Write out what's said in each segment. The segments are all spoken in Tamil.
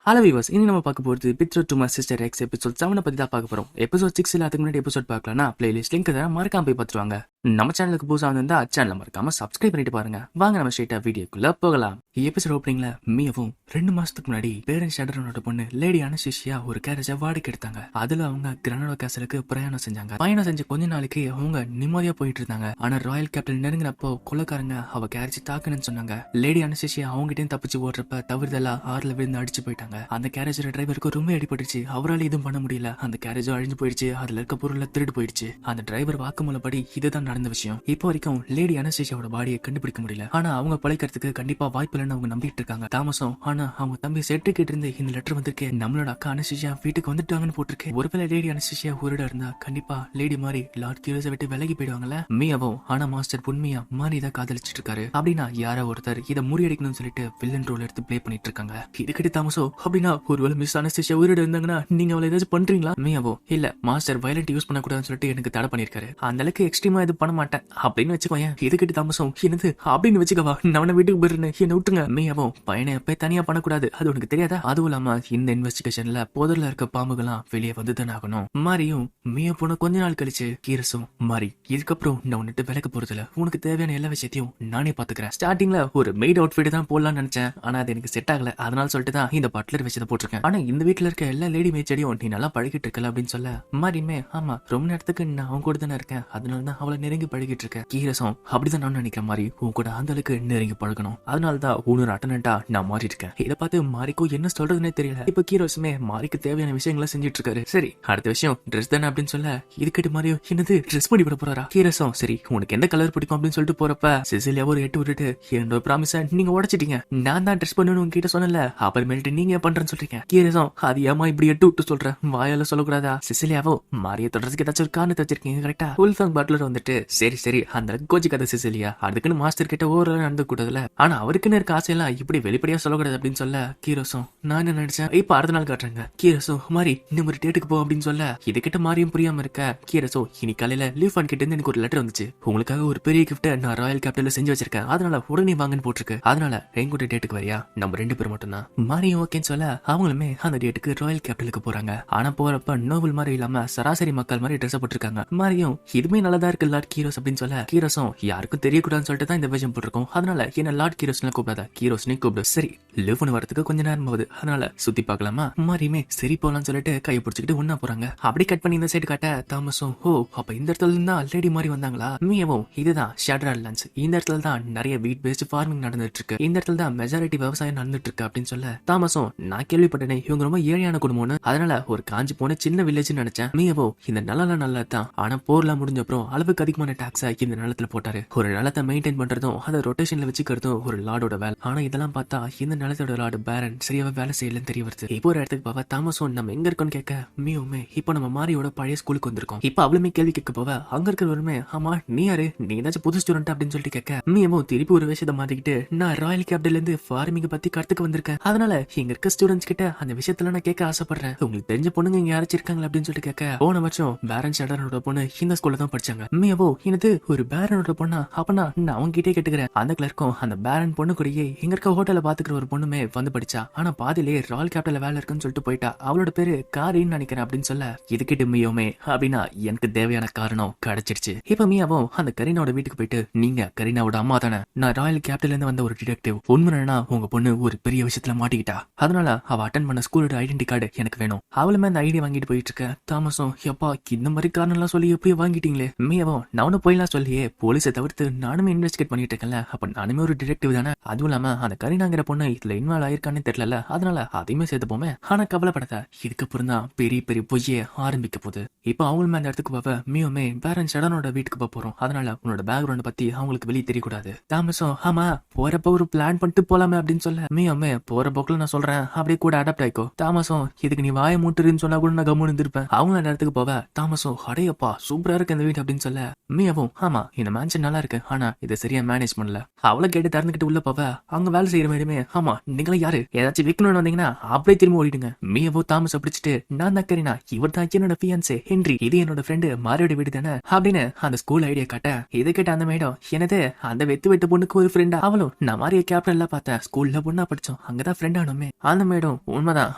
ஹலோ வியூவர்ஸ், இனி நம்ம பார்க்க போகிறது betrothed to my sister ex episode 7 பத்தி தான் பார்க்க போறோம். எபிசோட் 6 அதுக்கு முன்னாடி எபிசோட் பார்க்கலனா பிளேலிஸ்ட் லிங்க் தரேன், மறக்காம போய் பார்த்துருவாங்க. நம்ம சேனலுக்கு புதுசாக வந்திருந்தா சேனலை மறக்காம சப்ஸ்கிரைப் பண்ணிட்டு பாருங்க. வாங்க நம்ம ஸ்ட்ரெயிட்டா வீடியோக்குள்ள போகலாம். எபிசோட் ஓப்பனிங்ல மியாவும் 2 மாசத்துக்கு முன்னாடி பேரன் ஷடரனோட பொண்ணு லேடி அனஸ்தீசியா ஒரு கேரேஜை வாடகை எடுத்தாங்க. அதுல அவங்க கிரனடோ கேசலுக்கு பிரயாணம் செஞ்சாங்க. பயணம் செஞ்ச கொஞ்ச நாளைக்கு அவங்க நிம்மதியா போயிட்டு இருந்தாங்க. ஆனா ராயல் கேபிட்டல் நெருங்கினப்போ கொள்ளக்காரங்க அவ கேரேஜ் தாக்குன்னு சொன்னாங்க. லேடி அனஸ்தீசியா அவங்ககிட்ட தப்பிச்சு ஓடுறப்ப தவறுதலா ஆறுல விழுந்து அடிச்சு போயிட்டாங்க. அந்த கேரேஜோட டிரைவருக்கு ரொம்ப அடிபட்டுச்சு. அவரால் எதுவும் பண்ண முடியல. அந்த கேரேஜும் அழிஞ்சு போயிடுச்சு. அதுல இருக்க பொருளை திருடு போயிடுச்சு. அந்த டிரைவர் வாக்குமூலப்படி இதுதான் நடந்த விஷயம். இப்போ வரைக்கும் லேடி அனஸ்தீசியாவோட பாடியை கண்டுபிடிக்க முடியல. ஆனா அவங்க பழைக்கிறதுக்கு கண்டிப்பா வாய்ப்பு இல்லைன்னு அவங்க நம்பிட்டு இருக்காங்க. தாமசம் ஆனா அவங்க தம்பி செட்டுக்கிட்டு இருந்து இந்த லெட்டர் வந்திருக்கு. நம்மளோட அக்கா அனஸ்தீசியா வீட்டுக்கு வந்துட்டாங்கன்னு போட்டிருக்கு. ஒருவேளை லேடி அனஸ்தீசியா ஊரிட இருந்தா கண்டிப்பா லேடி மாதிரி லார்ட் கியூரஸை விட்டு விலகி போயிடுவாங்கல்ல. மியாவும் ஆனா மாஸ்டர் உண்மையா மாறி தான் காதலிச்சிட்டு இருக்காரு. அப்படின்னா யாரோ ஒருத்தர் இதை முறியடிக்கணும்னு சொல்லிட்டு வில்லன் ரோல் எடுத்து பிளே பண்ணிட்டு இருக்காங்க. இதுக்கிட்ட தாமசம் அப்படின்னா ஒருவேளை மிஸ் அனஸ்தீசியா உயிரோட இருந்தாங்கன்னா நீங்க அவளை ஏதாச்சும் பண்றீங்களா? மியாவோ இல்ல, மாஸ்டர் வயலண்ட் யூஸ் பண்ணக்கூடாதுன்னு சொல்லிட்டு எனக்கு தடை பண்ணிருக்காரு. அந்த அளவுக்கு எக்ஸ்ட்ரீமா இது பண்ண மாட்டேன் அப்படின்னு வச்சுக்கோயேன். இதுக்கிட்ட தாமசம் என்னது அப்படின்னு வச்சுக்கவா, நான் வீட்டுக்கு போயிருந்தேன், என்ன விட்டுங்க. மியாவோ பையனை எப்ப தனியா பண்ணக்கூடாது, அது உனக்கு தெரியாதா? அதுவும் இல்லாம இந்த இன்வெஸ்டிகேஷன்ல புதர்ல இருக்க பாம்புகள்லாம் வெளியே வந்துதான் ஆகணும். மாரியும் மியா போன கொஞ்ச நாள் கழிச்சு கீரஸும் மாறி இதுக்கப்புறம் நான் உன்னிட்டு விலக்க போறதுல உனக்கு தேவையான எல்லா விஷயத்தையும் நானே பாத்துக்கிறேன். ஸ்டார்டிங்ல ஒரு மெய்ட் அவுட்ஃபிட் தான் போடலாம்னு நினைச்சேன். ஆனா அது எனக்கு செட் ஆகல. அதனால சொல்லிட்டு தான் இந்த பட்லர் விஷயத்தை போட்டிருக்கேன். ஆனா இந்த வீட்டுல இருக்க எல்லா லேடி மேய்ச்சடியும் நீ நல்லா பழகிட்டு இருக்கல அப்படின்னு சொல்ல மாறியுமே ஆமா ரொம்ப நேரத்துக்கு நான் அவங்க கூட தானே இருக்கேன், அதனாலதான் அவளை நெருங்கி பழகிட்டு இருக்கேன். கீரஸும் அப்படிதான் நான் நினைக்கிற மாதிரி உன் கூட அந்த அளவுக்கு நெருங்கி பழகணும். அதனாலதான் உன்னொரு அட்டனண்டா நான் மாறி இருக்கேன். இதை பார்த்து மாரிக்கும் என்ன சொல்றதுன்னே தெரியல. இப்ப கீரஸுமே மாரிக்கு தேவையான விஷயங்களை செஞ்சுட்டு இருக்காரு. சரி, அடுத்த விஷயம் ட்ரெஸ் தானே அப்படின்னு சொல்ல இதுக்கிட்டு மாதிரியும் என்னது ட்ரெஸ் பண்ணி விட போறாரா? கீரஸும் சரி உனக்கு எந்த கலர் பிடிக்கும் அப்படின்னு சொல்லிட்டு போறப்ப சிசிலியா ஒரு எட்டு விட்டுட்டு என்னோட ப்ராமிஸ நீங்க உடைச்சிட்டீங்க, நான் தான் ட்ரெஸ் பண்ணணும் உங்ககிட்ட சொன்னல, அப்புறமேட்டு நீங்க பண்றேன்னு சொல்றீங்க. கீரஸும் அது ஏமா இப்படி எட்டு விட்டு சொல்றேன், வாயால சொல்லக்கூடாதா? சிசிலியாவோ மாரிய தொடர்றதுக்கு ஏதாச்சும் ஒரு காரணத்தை வச்சிருக்கீங்க கரெக்டா? உல்ஃபங் பட்லர் வந்துட்டு சரி சரி அந்த கோச்சி கதை சிசிலியா, அதுக்குன்னு மாஸ்டர் கிட்ட ஓரளவு நடந்து கூடாதுல, ஆனா அவருக்குன்னு இருக்க ஆசையெல்லாம் இப்படி வெளிப்படையா சொல்லக்கூடாது அப்படின்னு சொல்ல கீரஸும் நான் என்ன நினைச்சேன் இப்ப அடுத்த நாள் காட்டுறாங்க. கீரஸும் மாறி இன்னும் ஒரு டேட்டுக்கு போ அப்படின்னு சொல்ல இதுகிட்ட மாரியும் புரியாம இருக்க கீரஸோ இன்னைக்கு காலையில லீஃபான் கிட்ட இருந்து எனக்கு ஒரு லெட்டர் வந்துச்சு, உங்களுக்காக ஒரு பெரிய கிஃப்ட் நான் ராயல் கேபிட்டல்ல செஞ்சு வச்சிருக்கேன், அதனால உடனே வாங்கன்னு போட்டிருக்கு, அதனால எங்கூட டேட்டுக்கு வரியா? நம்ம 2 பேர் மட்டும் தான். மாரியும் ஓகேன்னு சொல்ல அவங்களுமே அந்த டேட்டுக்கு ராயல் கேபிட்டலுக்கு போறாங்க. ஆனா போறப்ப நோவல் மாதிரி இல்லாம சராசரி மக்கள் மாதிரி ட்ரெஸ் போட்டிருக்காங்க. மாரியும் இதுமே நல்லதா இருக்கு லார்ட் கீரோஸ் அப்படின்னு சொல்ல கீரோஸும் யாருக்கும் தெரியக்கூடாதுன்னு சொல்லிட்டு தான் இந்த விஷயம் போட்டிருக்கோம், அதனால என்ன லார்ட் கீரோஸ்னு கூப்பிடாத, கீரோஸ் நீ கூப்பிடு. சரி லிவ் வரதுக்கு கொஞ்ச நேரம் ஆகுது, அதனால சுத்தி பார்க்கலாமா? மாரியுமே சரி போலாம்னு சொல்லிட்டு கையை பிடிச்சிக்கிட்டு ஒன்னா போறாங்க. அப்படி கட் பண்ணி இந்த சைடு காட்ட தாமஸும் ஓ அப்ப இந்த இடத்துல இருந்தா லேடி மாதிரி வந்தாங்களா? மியாவும் இதுதான் ஷட்டர் லேண்ட்ஸ், இந்த இடத்துல தான் நிறைய வீட் பேஸ்ட் ஃபார்மிங் நடந்துட்டு இருக்கு, இந்த இடத்துல தான் மெஜாரிட்டி விவசாயம் நடந்துட்டு இருக்கு அப்படின்னு சொல்ல தாமஸும் நான் கேள்விப்பட்டேனே இவங்க ரொம்ப ஏழையான குடும்பம்னு, அதனால ஒரு காஞ்சி போன சின்ன வில்லேஜ் நினைச்சேன். மியாவோ இந்த நிலம் நல்லதான், ஆனா போர்லாம் முடிஞ்ச அப்புறம் அளவுக்கு அதிகமான டாக்ஸை இந்த நிலத்துல போட்டாரு. ஒரு நிலத்தை மெயின்டைன் பண்றதும் அதை ரொட்டேஷன்ல வச்சுக்கிறதும் ஒரு லார்டோட வேலை. ஆனா இதெல்லாம் பார்த்தா இந்த நிலத்தோட லார்டு பேரன் சரியாவே வேலை செய்யலன்னு தெரிய வருது. இப்போ ஒரு இடத்துக்கு போவ தாமஸும் நம்ம எங்க இருக்கோம்னு கேட்க மியாவுமே இப்போ நம்ம மாரியோட பழைய ஸ்கூலுக்கு வந்திருக்கோம். இப்போ அவளுமே கேள்வி கேட்க போவ அங்க இருக்கிறவருமே ஆமா நீ யாரு, நீ ஏதாச்சும் புது ஸ்டூடெண்ட் அப்படின்னு சொல்லிட்டு கேட்க மியாவும் திருப்பி ஒரு விஷயத்தை மாத்திக்கிட்டு நான் ராயல் கேபிட்டல்ல இருந்து ஃபார்மிங் பத்தி கருத்துக்கு வந்திருக்கேன், அதனால இங்க இருக்க ஸ்டூடெண்ட்ஸ் கிட்ட அந்த விஷயத்துல நான் கேட்க ஆசைப்படுறேன், உங்களுக்கு தெரிஞ்ச பொண்ணுங்க இங்க யாராச்சும் இருக்காங்களா அப்படின்னு சொல்லிட்டு கேட்க போன வருஷம் பேரன் ஷடரனோட பொண்ணு இந்த ஸ்கூல்ல தான் படிச்சாங்க. மியாவோ என்னது ஒரு பேரனோட பொண்ணா, அப்பனா நான் அவங்க கிட்டே கேட்டுக்கிறேன். அந்த கிளர்க்கும் அந்த பேரன் பொண்ணு கூடயே இங்க இருக்க ஹோட்டல்ல பாத்துக்கிற ஒரு பொண்ணுமே வந்து படிச்சா, ஆனா பாதிலே ராயல் கேபிட்டல்ல வேலை இருக்குன்னு சொல்லிட்டு போயிட்டா, அவளோட பேரு காரின்னு நினைக்கிறேன் அப்படின்னு சொல்ல இதுக்கிட்டு மியாவுமே அப்படின்னா எனக்கு தேவையான காரணம் கிடைச்சிருச்சு. இப்ப மியாவும் அந்த கரீனாவோட வீட்டுக்கு போயிட்டு நீங்க கரீனாவோட அம்மா தானே, நான் ராயல் கேபிட்டல்ல இருந்து வந்த ஒரு டிடெக்டிவ், உண்மைனா உங்க பொண்ணு ஒரு பெரிய விஷயத்துல மாட்டிக்கிட்டா, அதனால அவ அட்டன் பண்ண ஸ்கூலோட ஐடென்டி கார்டு எனக்கு வேணும். அவளுமே அந்த ஐடியா வாங்கிட்டு போயிட்டு இருக்க தாமஸும் எப்பா இந்த மாதிரி காரணம் எல்லாம் சொல்லி எப்படியோ வாங்கிட்டீங்களே? மியாவும் நானும் போயிலாம் சொல்லியே போலீஸை தவிர்த்து நானுமே இன்வெஸ்டிகேட் பண்ணிட்டு இருக்கேன்ல, அப்ப நானுமே ஒரு டிடெக்டிவ் தானே, அதுவும் இல்லாம அந்த கரீனாங்கிற பொண்ணு இதுல இன்வால்வ் ஆயிருக்கானே தெரியல, அதனால அதையுமே சேர்த்து போமே. ஆனா கவலைப்படாத, இதுக்கப்புறம் தான் பெரிய பெரிய பொய்யே ஆரம்பிக்க போகுது. இப்ப அவங்களுமே அந்த இடத்துக்கு போவ மியாவுமே பேரன் ஷடனோட வீட்டுக்கு போறோம், அதனால உன்னோட பேக்ரவுண்ட் பத்தி அவங்களுக்கு வெளியே தெரியக்கூடாது. தாமஸும் ஆமா போறப்ப ஒரு பிளான் பண்ணிட்டு போலாமே அப்படின்னு சொல்ல மியாவுமே போற போக்குல நான் சொல்றேன் அப்படியே கூட அடாப்ட் ஆயிக்கோ. தாமஸும் இதுக்கு நீ வாய மூட்டுருன்னு சொன்னா கூட நான் கம்முன்னு இருந்திருப்பேன். அவங்க அந்த இடத்துக்கு போவ தாமஸும் அடையப்பா சூப்பரா இருக்கு இந்த வீடு அப்படின்னு சொல்ல மியாவும் ஆமா இந்த மேன்ஷன் நல்லா இருக்கு, ஆனா இதை சரியா மேனேஜ் பண்ணல. அவளை கேட்டு திறந்துகிட்டு உள்ள போவ அங்க வேலை செய்யற மாதிரியுமே ஆமா நீங்களும் யாரு ஏதாச்சும் விற்கணும்னு வந்தீங்கன்னா அப்படியே திரும்ப ஓடிடுங்க. மியாவோ தாமஸை பிடிச்சிட்டு நான் தான் கரீனா, இவர் தான் என்னோட ஃபியான்சே ஹென்றி, இது என்னோட ஃப்ரெண்டு மாரியோட வீடு தானே அப்படின்னு அந்த ஸ்கூல் ஐடியா காட்ட இதை கேட்ட அந்த மேடம் என்னது அந்த வெத்து வெட்டு பொண்ணுக்கு ஒரு ஃப்ரெண்டா, அவளும் நான் மாரிய கேப்டன்ல பார்த்தேன் ஸ்கூல்ல பொண்ணா படிச்சோம் அங்கதான் ஃப்ரெண்ட் ஆனோமே, அந்த மேடம் உண்மைதான்,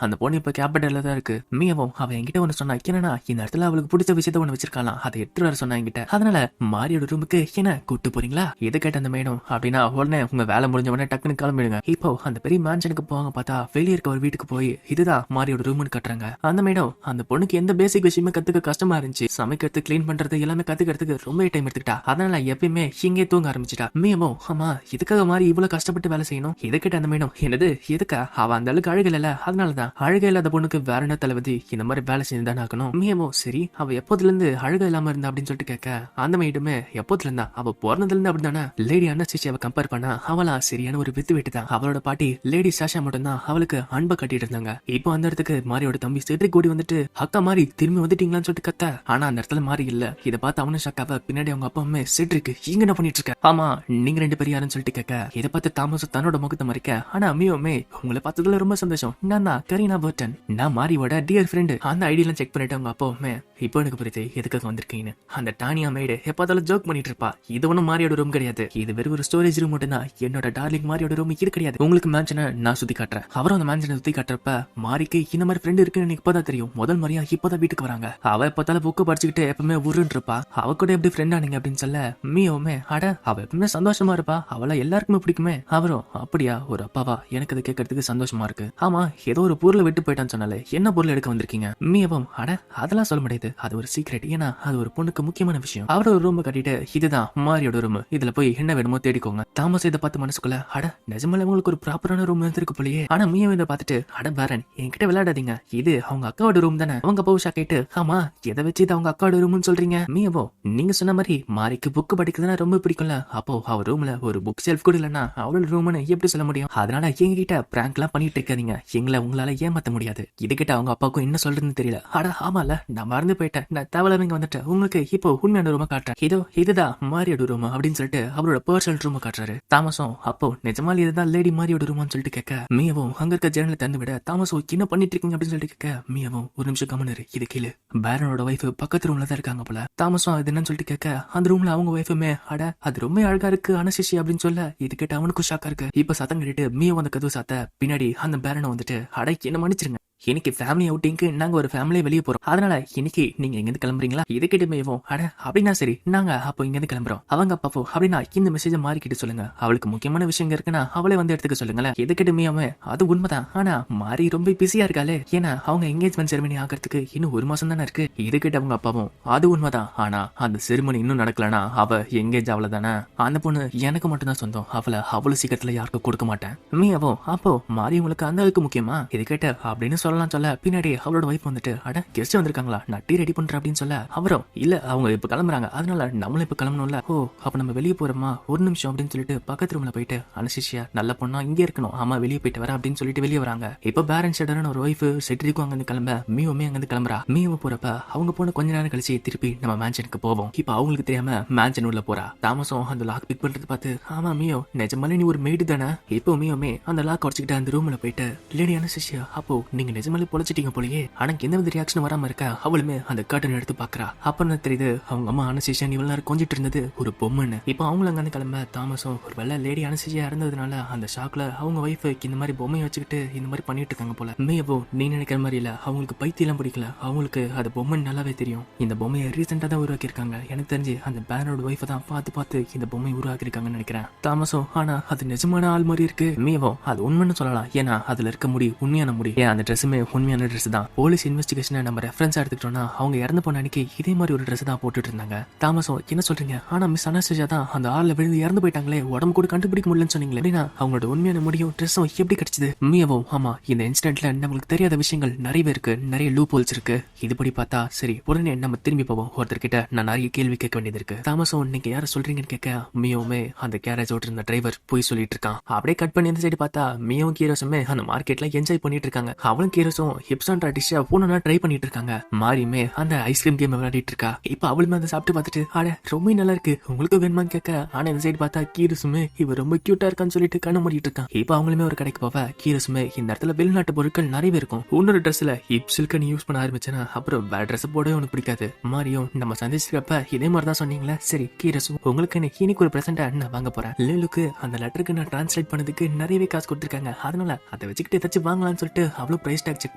அந்த பொண்ணு இப்ப கேபிட்டல்ல தான் இருக்கு. மியாவும் அவ என்கிட்ட ஒண்ணு சொன்னா, என்னன்னா இந்த இடத்துல அவளுக்கு பிடிச்ச விஷயத்த ஒண்ணு வச்சிருக்கலாம், அதை எடுத்து வர சொன்னா என்கிட்ட. அதனால மாரியோட ரூமுக்கு என்ன கூட்டு போறீங்களா? இதை கேட்ட அந்த மேடம் அப்படின்னா உடனே உங்க வேலை முடிஞ்ச உடனே டக்குன்னு கிளம்பிடுங்க. இப்போ அந்த பெரிய மேன்ஷனுக்கு போவாங்க. பார்த்தா வெளியே இருக்க ஒரு வீட்டுக்கு போய் இதுதான் மாரியோட ரூம்னு கட்டுறாங்க. அந்த மேடம் அந்த பொண்ணுக்கு எந்த பேசிக் விஷயமே கத்துக்க கஷ்டமா இருந்துச்சு. சமைக்கிறது, கிளீன் பண்றது எல்லாமே கத்துக்கிறதுக்கு ரொம்ப டைம் எடுத்துக்கிட்டா. அதனால எப்பயுமே இங்கே தூங்க ஆரம்பிச்சிட்டா. மியாவும் ஆமா இதுக்காக மாதிரி இவ்வளவு கஷ்டப்பட்டு வேலை செய்யணும். இதை கேட்ட அந்த மேடம் என்னது எதுக்கா? அவ அந்த அளவுக்கு அழகு இல்ல, அதனாலதான் அழகே இல்லாத பொண்ணுக்கு வேற என்ன தளபதி இந்த மாதிரி வேலை செஞ்சுதானே ஆகணும். மியாவும் சரி அவ எப்போதுல இருந்து அழகா இல்லாம இருந்தா அப்படின்னு சொல்லிட்டு கேட்க அந்த மேடுமே எப்போதுல இருந்தா அவ பிறந்ததுல இருந்து அப்படித்தானே. லேடி அன்னசியாவை கம்பேர் பண்ணா அவளா சரியான ஒரு வித்து வெட்டு தான். அவளோட பாட்டி லேடி சாஷா மட்டும் தான் அவளுக்கு அன்பை கட்டிட்டு இருந்தாங்க. இப்போ அந்த இடத்துக்கு மாரியோட தம்பி செட்ரிக் கூடி வந்துட்டு அக்கா மாதிரி திரும்பி வந்துட்டீங்களான்னு சொல்லிட்டு கத்த. ஆனா அந்த இடத்துல மாறி இல்ல. இதை பார்த்து அவனு ஷாக்காவ பின்னாடி அவங்க அப்பா அம்மா செட்ரிக் இங்க என்ன பண்ணிட்டு இருக்க? ஆமா நீங்க ரெண்டு பேரும் யாருன்னு சொல்லிட்டு கேட்க இதை பார்த்து தாமஸ் தன்னோட முகத்தை மறைக்க. ஆனா மியோமே உங்களை பார்த்ததுல ரொம்ப சந்தோஷம், நான் தான் கரீனா பர்டன், நான் மாரியோட டியர் ஃப்ரெண்டு. அந்த ஐடியெல்லாம் செக் பண்ணிட்டு அவங்க அப்பாவுமே இப்போ எனக்கு புரியுது எதுக்காக வந்திருக்கீங்கன்னு. அந்த டானியா மேடு எப்போதாலும் ஜோக் பண்ணிட்டு இருப்பா. இது ஒன்னும் மாரியோட ரூம் கிடையாது, இது வெறும் ஒரு ஸ்டோரேஜ் ரூம் மட்டும் தான். என்னோட டார்லிங் மாரியோட ரூம் இது கிடையாது. உங்களுக்கு மேன்ஷனை நான் சுத்தி காட்டுறேன். அவரும் அந்த மேன்ஷனை சுத்தி காட்டுறப்ப மாரிக்கு இந்த மாதிரி ஃப்ரெண்ட் இருக்குன்னு எனக்கு இப்பதான் தெரியும். முதல் முறையா இப்பதான் வீட்டுக்கு வராங்க. அவ எப்போதாலும் புக்கு படிச்சுக்கிட்டு எப்பவுமே உருன்னு இருப்பா. அவ கூட எப்படி ஃப்ரெண்ட் ஆனீங்க அப்படின்னு சொல்ல மியோவுமே அட அவ எப்பவுமே சந்தோஷமா இருப்பா, அவளை எல்லாருக்குமே பிடிக்குமே. அவரும் அப்படியா ஒரு அப்பாவா, எனக்கு அதை கேட்கறதுக்கு சந்தோஷமா இருக்கு. ஆமா ஏதோ ஒரு பொருளை விட்டு போயிட்டான்னு சொன்னாலே என்ன பொருள் எடுக்க வந்திருக்கீங்க? மியவும் அட அதெல்லாம் சொல்ல முடியாது, அது ஒரு சீக்ரெட், ஏன்னா அது ஒரு பொண்ணுக்கு முக்கியமான விஷயம். அவரோட ஒரு ரூம் கட்டிட்டு இதுதான் மாரியோட ரூம், இதுல போய் என்ன வேணுமோ தேடிக்கோங்க. தாமஸ் இதை பார்த்து மனசுக்குள்ள அட நிஜமால உங்களுக்கு ஒரு ப்ராப்பரான ரூம் இருக்கு போலயே. ஆனா மியவும் இதை பார்த்துட்டு அட பேரன் என்கிட்ட விளையாடாதீங்க, இது அவங்க அக்காவோட ரூம் தானே. அவங்க பவுஷா கேட்டு ஆமா எதை வச்சு இது அவங்க அக்காவோட ரூம்னு சொல்றீங்க? மியவோ நீங்க சொன்ன மாதிரி மாரிக்கு புக் படிக்கிறதுனா ரொம்ப பிடிக்கும்ல, அப்போ அவ ரூம்ல ஒரு புக் ஷெல்ஃப் கூட இல்லன்னா அவளோட ரூம்னு எப்படி சொல்ல முடியும்? அதனால எங்ககிட்ட பிராங்க் எல்லாம் பண்ணிட்டு இருக்காதீங்க, எங்களை உங்களால ஏமாத்த முடியாது. இது கிட்ட அவங்க அப்பாவுக்கும் என்ன சொல்றதுன்னு தெரியல. அட ஆமால நான் மறந்து போயிட்டேன், நான் தேவலவங்க வந்துட்டேன், உங்களுக்கு இப்போ உண்மையான ரூமை காட்டுறேன், இதோ இதுதான் மாரியோட ரூம் அப்படின்னு சொல்லிட்டு அவரோட பர்சனல் ரூமை காட்டுறாரு. தாமஸும் அப்போ நிஜமாலி இதுதான் லேடி மாரியோட ரூமான்னு சொல்லிட்டு கேட்க மியவும் அங்க இருக்க ஜன்னலை திறந்து விட தாமஸும் என்ன பண்ணிட்டு இருக்கீங்க அப்படின்னு சொல்லிட்டு கேட்க மியவும் ஒரு நிமிஷம் கவனிரு, இது கீழே பேரனோட வைஃப் பக்கத்து ரூம்ல தான் இருக்காங்க போல. தாமஸும் அது என்னன்னு சொல்லிட்டு கேட்க அந்த ரூம்ல அவங்க வைஃபுமே அட அது ரொம்ப அழகா இருக்கு அனசிஷி அப்படின்னு சொல்ல இது கேட்டு அவனுக்கும் ஷாக்கா இருக்கு. இப்ப சத்தம் கேட்டு மியவும் அந்த கதவு சாத்த பின்னாடி அந்த பேரனை வந்துட்டு அட என்ன மன்னிச்சிருங்க, இன்னைக்கு ஃபேமிலி அவுட்டிங்க்கு நாங்க ஒரு ஃபேமிலியை வெளியே போறோம், அதனால இன்னைக்கு நீங்க எங்கிருந்து கிளம்புறீங்களா? இது கிட்ட மேவும் அட அப்படின்னா சரி நாங்க அப்போ இங்கிருந்து கிளம்புறோம். அவங்க அப்பாப்போ அப்படின்னா இந்த மெசேஜ மாறிக்கிட்டு சொல்லுங்க, அவளுக்கு முக்கியமான விஷயம் இருக்குன்னா அவளே வந்து எடுத்துக்க சொல்லுங்களேன். இது கிட்ட மேயாம அது உண்மைதான், ஆனா மாறி ரொம்ப பிஸியா இருக்காளே, ஏன்னா அவங்க என்கேஜ்மெண்ட் செரிமனி ஆகிறதுக்கு இன்னும் ஒரு மாசம் தானே இருக்கு. இது கிட்ட அவங்க அப்பாவும் அது உண்மைதான், ஆனா அந்த செரிமனி இன்னும் நடக்கலனா அவ என்கேஜ் ஆகல தானே. அந்த பொண்ணு எனக்கு மட்டும் தான் சொந்தம், அவளை அவ்வளவு சீக்கிரத்துல யாருக்கும் கொடுக்க மாட்டேன். மீயாவோ அப்போ மாறி உங்களுக்கு அந்த அளவுக்கு முக்கியமா? இது கேட்ட அப்படின்னு சொல்லலாம் சொல்ல பின்னாடி அவளோட வைஃப் வந்துட்டு அட கெஸ்ட் வந்திருக்காங்களா, நான் டீ ரெடி பண்றேன் அப்படின்னு சொல்ல அவரும் இல்ல அவங்க இப்ப கிளம்புறாங்க, அதனால நம்மளும் இப்ப கிளம்பணும்ல. ஓ அப்ப நம்ம வெளியே போறோமா, ஒரு நிமிஷம் அப்படின்னு சொல்லிட்டு பக்கத்து ரூம்ல போயிட்டு அனசிஷியா நல்ல பொண்ணா இங்கே இருக்கணும், ஆமா வெளியே போயிட்டு வர அப்படின்னு சொல்லிட்டு வெளியே வராங்க. இப்ப பேரன் ஷெடர்னு ஒரு வைஃப் செட்ரிக்கும் அங்க இருந்து கிளம்ப மியோமே அங்க இருந்து கிளம்புறா. மியோவை போறப்ப அவங்க போன கொஞ்ச நேரம் கழிச்சு திருப்பி நம்ம மேன்ஷனுக்கு போவோம். இப்ப அவங்களுக்கு தெரியாம மேன்ஷன் உள்ள போறா. தாமஸும் அந்த லாக் பிக் பண்றது பார்த்து ஆமா மியோ நிஜமாலே நீ ஒரு மெய்டு தானே. இப்போ மியோமே அந்த லாக் உடச்சுக்கிட்டு அந்த ரூம்ல போயிட்டு லேடி அனசிஷியா அப்போ நீங்க நிஜமாலே பொழைச்சிட்டீங்க போலயே, ஆனா எந்த வித ரியாக்ஷன் வராம இருக்க அவளுமே அந்த கர்டன் எடுத்து பாக்குறா. அப்புறம் தெரியுது அவங்க அம்மா அனசிஷியா இவ்வளவு நேரம் கொஞ்சிட்டு இருந்தது ஒரு பொம்மைன்னு. இப்போ அவங்களும் அங்க கிளம்ப தாமஸும் ஒரு வேளை லேடி அனசிஷியா இருந்ததுனால அந்த ஷாக்ல அவங்க வைஃப் இந்த மாதிரி பொம்மையை வச்சுக்கிட்டு இந்த மாதிரி பண்ணிட்டு இருக்காங்க போல. மேயவோ நீ நினைக்கிற மாதிரி இல்ல, அவங்களுக்கு பைத்தியம் பிடிக்கல, அவங்களுக்கு அது பொம்மை நல்லாவே தெரியும். இந்த பொம்மையை ரீசெண்டா தான் உருவாக்கி இருக்காங்க, எனக்கு தெரிஞ்சு அந்த பேனரோட வைஃப் தான் பார்த்து பார்த்து இந்த பொம்மை உருவாக்கி இருக்காங்கன்னு நினைக்கிறேன். தாமஸும் ஆனா அது நிஜமான ஆள் மாதிரி இருக்கு. மேயவோ அது உண்மைன்னு சொல்லலாம், ஏன்னா அதுல இருக்க முடி உண்மையான முடி, ஏன் அந்த ட்ரெஸ்ஸுமே உண்மையான ட்ரெஸ் தான். போலீஸ் இன்வெஸ்டிகேஷனை நம்ம ரெஃபரன்ஸா எடுத்துக்கிட்டோம்னா அவங்க இறந்து போன அன்னைக்கு இதே மாதிரி ஒரு ட்ரெஸ் தான் போட்டுட்டு இருந்தாங்க. தாமஸும் என்ன சொல்றீங்க, ஆனா மிஸ் அனஸ்டேஷியா தான் அந்த ஆள்ல விழுந்து இறந்து போயிட்டாங்களே, உடம்பு கூட கண்டுபிடிக்க முடியலன்னு சொன்னீங்களே, அப்படின்னா அவங்களோட உண்மையான முடியும் ட்ரெஸ்ஸும் எப்படி கிடைச்சது? மியவும் ஆமா இந்த இன்சிடென்ட்ல நம்மளுக்கு தெரியாத விஷயங்கள் நிறையவே இருக்கு, நிறைய லூப் ஹோல்ஸ் இருக்கு. இதுபடி பார்த்தா சரி உடனே நம்ம திரும்பி போவோம், ஒருத்தர்கிட்ட நான் நிறைய கேள்வி கேட்க வேண்டியது இருக்கு. தாமஸும் நீங்க யார சொல்றீங்கன்னு கேட்க மியோவுமே அந்த கேரேஜ் ஓட்டு இருந்த டிரைவர் போய் சொல்லிட்டு இருக்கான். அப்படியே கட் பண்ணி இந்த சைடு பார்த்தா மியோவும் கீரோஸுமே அந்த மார்க்கெட்ல என்ஜாய் பண்ணிட்டு இருக்காங்க. அவளும் கீரஸும் ஹிப்ஸான்ற டிஷ்ஷை போனா ட்ரை பண்ணிட்டு இருக்காங்க. மாரியுமே அந்த ஐஸ்கிரீம் கேம் விளையாடிட்டு இருக்கா. இப்ப அவளுமே அதை சாப்பிட்டு பார்த்துட்டு ஆட ரொம்ப நல்லா இருக்கு, உங்களுக்கு வேணுமான்னு கேட்க, ஆனா இந்த சைடு பார்த்தா கீரஸுமே இவ ரொம்ப கியூட்டா இருக்கான்னு சொல்லிட்டு கண்ணு மூடிட்டு இருக்கான். இப்ப அவங்களுமே ஒரு கடைக்கு போவ. கீரஸுமே இந்த இடத்துல வெளிநாட்டு பொருட்கள் நிறையவே இருக்கும். இன்னொரு ட்ரெஸ்ல ஹிப் சில்க நீ யூஸ் பண்ண ஆரம்பிச்சேன்னா அப்புறம் வேற ட்ரெஸ் போடவே உனக்கு பிடிக்காது. மாரியும் நம்ம சந்திச்சிருக்கப்ப இதே மாதிரிதான் சொன்னீங்களா, சரி கீரஸும் உங்களுக்கு இன்னைக்கு ஒரு பிரசன்ட் நான் வாங்க போறேன். லேலுக்கு அந்த லெட்டருக்கு நான் டிரான்ஸ்லேட் பண்ணதுக்கு நிறையவே காசு கொடுத்துருக்காங்க, அதனால அதை வச்சுக்கிட்டு ஏதாச்சும் வாங்கலாம்னு சொல்லிட்டு அவ்வளவு பிரைஸ் டேக் செக்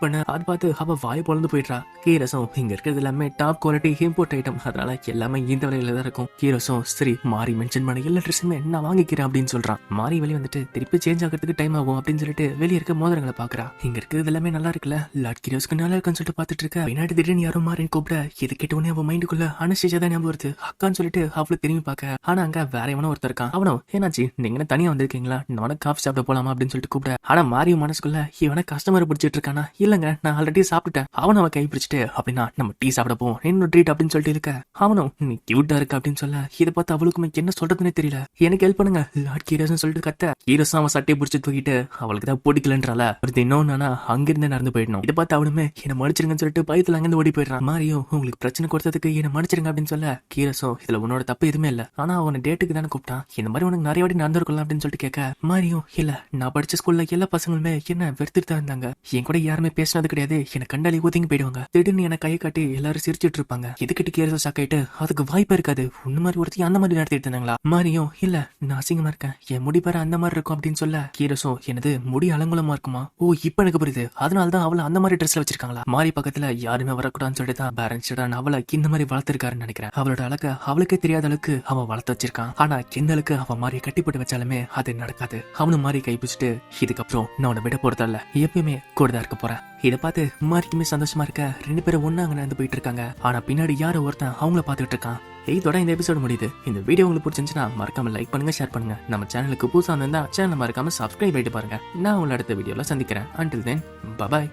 பண்ண அது பார்த்து அவ வாய் பொழந்து போயிடுறா. கீரஸும் இங்க இருக்கிறது எல்லாமே டாப் குவாலிட்டி இம்போர்ட் ஐட்டம், அதனால எல்லாமே இந்த விலையில தான் இருக்கும். கீரஸும் சரி மாறி மென்ஷன் பண்ண எல்லா ட்ரெஸ்ஸுமே நான் வாங்கிக்கிறேன் அப்படின்னு சொல்றான். மாறி வெளியே வந்துட்டு திருப்பி சேஞ்ச் ஆகிறதுக்கு டைம் ஆகும் அப்படின்னு சொல்லிட்டு வெளியே இருக்க மோதிரங்களை பாக்குறா. இங்க இருக்கிறது எல்லாமே நல்லா இருக்குல்ல, லார்ட் கீரஸ்க்கு நல்லா இருக்குன்னு சொல்லிட்டு பாத்துட்டு இருக்க. பின்னாடி திடீர்னு யாரும் மாறின்னு கூப்பிட இது கேட்ட உடனே அவன் மைண்டுக்குள்ள அனுஷ்டிச்சா தான் ஞாபகம் வருது. அக்கான்னு சொல்லிட்டு அவளுக்கு திரும்பி பார்க்க, ஆனா அங்க வேற எவனோ ஒருத்தர் இருக்கான். அவனோ என்னாச்சு நீங்க தனியா வந்திருக்கீங்களா, நான் காஃபி சாப்பிட போலாமா அப்படின்னு சொல்லிட்டு கூப்பிட, ஆனா மாரியும் மனசுக்குள்ள இவனை கஸ்டமர் பிடிச்சிட்டு இருக்கானா, இல்லங்க நான் ஆல்ரெடி சாப்பிட்டுட்டேன். அவன் அவன் கை பிடிச்சிட்டு அப்படின்னா நம்ம டீ சாப்பிட போவோம், இன்னொரு ட்ரீட் அப்படின்னு சொல்லிட்டு இருக்க. அவனும் நீ கியூட்டா இருக்க அப்படின்னு சொல்ல, இதை பார்த்து அவளுக்குமே என்ன சொல்றதுன்னே தெரியல. எனக்கு ஹெல்ப் பண்ணுங்க லார்ட் கீரஸ் சொல்லிட்டு கத்த. கீரஸ் அவன் சட்டையை பிடிச்சி தூக்கிட்டு அவளுக்கு தான் பிடிக்கலன்றால அடுத்து இன்னொன்னு அங்கிருந்து நடந்து போயிடணும். இதை பார்த்து அவனுமே என்ன மன்னிச்சிருங்கன்னு சொல்லிட்டு பயத்துல அங்கிருந்து ஓடி போயிடுறான். மாரியும் உங்களுக்கு பிரச்சனை கொடுத்ததுக்கு என்ன மன்னிச்சிருங்க அப்படின்னு சொல்ல, கீரஸும் இதுல உன்னோட தப்பு எதுவுமே இல்ல, ஆனா அவனை டேட்டுக்கு தானே கூப்பிட்டான், இந்த மாதிரி உனக்கு நிறைய வாட்டி நடந்திருக்கலாம் அப்படின்னு சொல்லிட்டு கேட்க, மாரியும் இல்ல நான் படிச்ச ஸ்கூல்ல எல்லா பசங்களுமே என்ன வெறுத்துட்டு தான் இருந்தாங்க, என் கூட யாருமே பேசினது கிடையாது, என்ன கண்டாலி ஒதுங்கி போயிடுவாங்க, திடீர்னு என்ன கையை காட்டி எல்லாரும் சிரிச்சிட்டு இருப்பாங்க, இதுக்கிட்டு கீரஸும் ஷாக்காயிட்டு அதுக்கு வாய்ப்பே இருக்காது, உன்ன மாதிரி ஒருத்தி அந்த மாதிரி நடத்திட்டு இருந்தாங்களா. மாரியும் இல்ல நான் அசிங்கமா இருக்கேன், என் முடி பாரு அந்த மாதிரி இருக்கும் அப்படின்னு சொல்ல, கீரஸும் எனது முடி அலங்குலமா இருக்குமா, ஓ இப்ப எனக்கு புரியுது, அதனாலதான் அவளை அந்த மாதிரி ட்ரெஸ்ல வச்சிருக்காங்களா. மாரி பக்கத்துல யாருமே வரக்கூடாதுன்னு சொல்லிட்டு தான் பேரண்ட்ஸ் அவளை இந்த மாதிரி வளர்த்திருக்காருன்னு நினைக்கிறேன். அவளோட அழக அவளுக்கே தெரியாத அளவுக்கு அவன் வளர்த்து வச்சிருக்கான். ஆனா எந்த அளவுக்கு அவன் மாறிய கட்டிப்பட்டு வச்சாலுமே அது நடக்காது. அவனு மாறி கைப்பிடிச்சிட்டு இதுக்கப்புறம் நான் உன்னை விட போறதில்ல, எப்பயுமே கூடதான் இருக்க போறேன். இதை பார்த்து மாரிக்குமே சந்தோஷமா இருக்க. ரெண்டு பேரும் ஒன்னா அங்க நடந்து போயிட்டு இருக்காங்க. ஆனா பின்னாடி யாரோ ஒருத்தன் அவங்கள பாத்துட்டு இருக்கான். இதோட இந்த எபிசோடு முடியுது. இந்த வீடியோ உங்களுக்கு பிடிச்சிருந்துச்சுன்னா மறக்காம லைக் பண்ணுங்க, ஷேர் பண்ணுங்க. நம்ம சேனலுக்கு புதுசா இருந்தா சேனல் மறக்காம சப்ஸ்கிரைப் பண்ணிட்டு பாருங்க. நான் உங்களை அடுத்த வீடியோல சந்திக்கிறேன். Until then, bye bye.